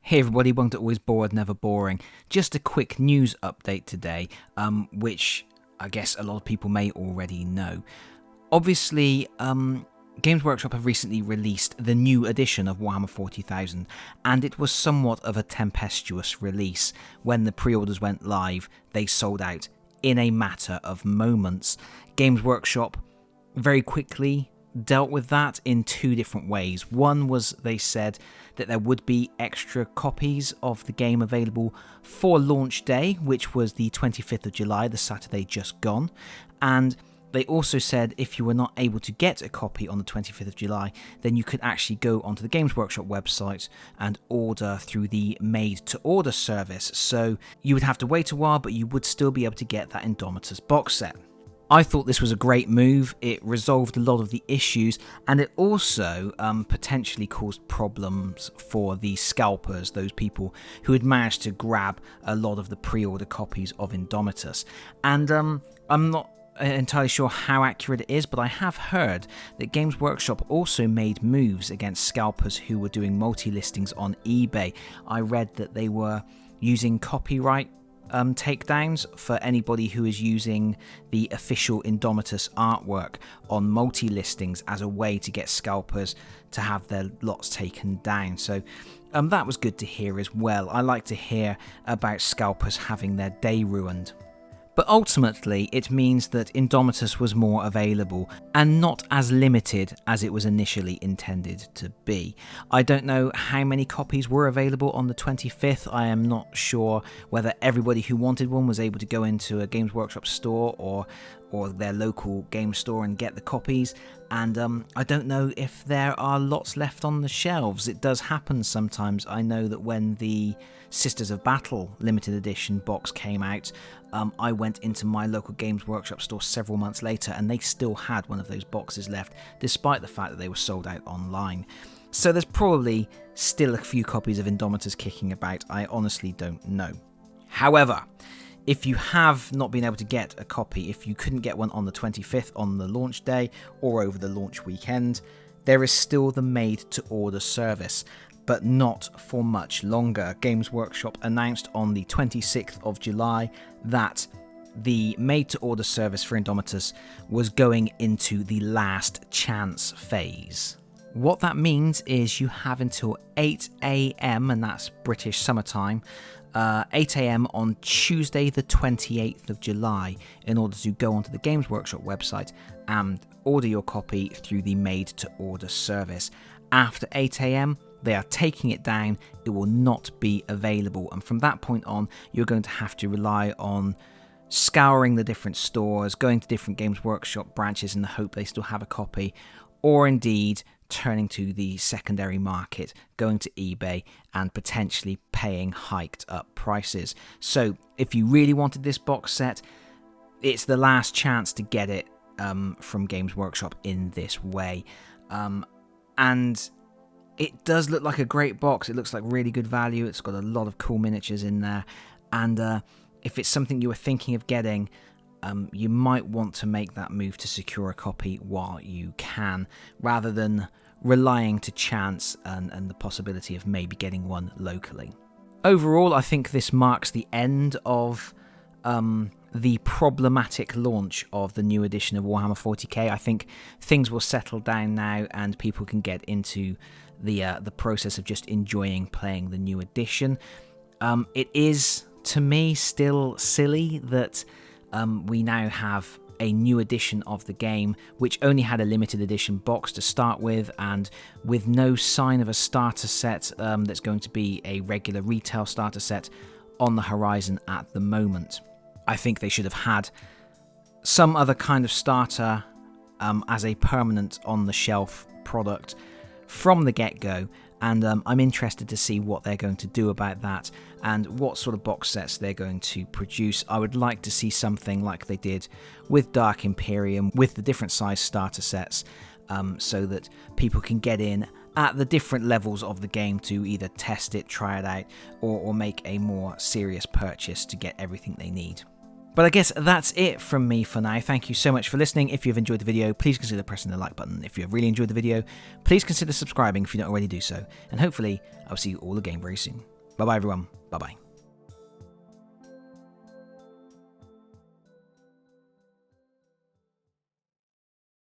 Hey everybody, welcome to Always Bored, Never Boring. Just a quick news update today, which I guess a lot of people may already know. Obviously, Games Workshop have recently released the new edition of Warhammer 40,000, and it was somewhat of a tempestuous release. When the pre-orders went live, they sold out in a matter of moments. Games Workshop very quickly dealt with that in two different ways. One was they said that there would be extra copies of the game available for launch day, which was the 25th of July, the Saturday just gone. And they also said if you were not able to get a copy on the 25th of July, then you could actually go onto the Games Workshop website and order through the made-to-order service. So you would have to wait a while, but you would still be able to get that Indomitus box set. I thought this was a great move. It resolved a lot of the issues, and it also potentially caused problems for the scalpers, those people who had managed to grab a lot of the pre-order copies of Indomitus. And I'm not entirely sure how accurate it is, but I have heard that Games Workshop also made moves against scalpers who were doing multi-listings on eBay. I read that they were using copyright takedowns for anybody who is using the official Indomitus artwork on multi-listings as a way to get scalpers to have their lots taken down. So that was good to hear as well. I like to hear about scalpers having their day ruined. But ultimately, it means that Indomitus was more available and not as limited as it was initially intended to be. I don't know how many copies were available on the 25th. I am not sure whether everybody who wanted one was able to go into a Games Workshop store or their local game store and get the copies. And I don't know if there are lots left on the shelves. It does happen sometimes. I know that when the Sisters of Battle limited edition box came out, I went into my local Games Workshop store several months later and they still had one of those boxes left, despite the fact that they were sold out online. So there's probably still a few copies of Indomitus kicking about. I honestly don't know. However, if you have not been able to get a copy, if you couldn't get one on the 25th on the launch day or over the launch weekend, there is still the made-to-order service, but not for much longer. Games Workshop announced on the 26th of July that the made-to-order service for Indomitus was going into the last chance phase. What that means is you have until 8 AM, and that's British summertime, 8 AM on Tuesday the 28th of July in order to go onto the Games Workshop website and order your copy through the made-to-order service. After 8 AM, they are taking it down. It will not be available, and from that point on, you're going to have to rely on scouring the different stores, going to different Games Workshop branches in the hope they still have a copy, or indeed turning to the secondary market, going to eBay and potentially paying hiked up prices. So if you really wanted this box set, it's the last chance to get it from Games Workshop in this way. And it does look like a great box. It looks like really good value. It's got a lot of cool miniatures in there. And if it's something you were thinking of getting, you might want to make that move to secure a copy while you can, rather than relying to chance and the possibility of maybe getting one locally. Overall, I think this marks the end of the problematic launch of the new edition of Warhammer 40k. I think things will settle down now and people can get into the process of just enjoying playing the new edition. It is, to me, still silly that we now have a new edition of the game, which only had a limited edition box to start with, and with no sign of a starter set that's going to be a regular retail starter set on the horizon at the moment. I think they should have had some other kind of starter as a permanent on-the-shelf product from the get-go, and I'm interested to see what they're going to do about that and what sort of box sets they're going to produce. I would like to see something like they did with Dark Imperium, with the different size starter sets, so that people can get in at the different levels of the game to either test it, try it out, or make a more serious purchase to get everything they need. But I guess that's it from me for now. Thank you so much for listening. If you've enjoyed the video, please consider pressing the like button. If you have really enjoyed the video, please consider subscribing if you don't already do so. And hopefully, I'll see you all again very soon. Bye bye, everyone. Bye bye.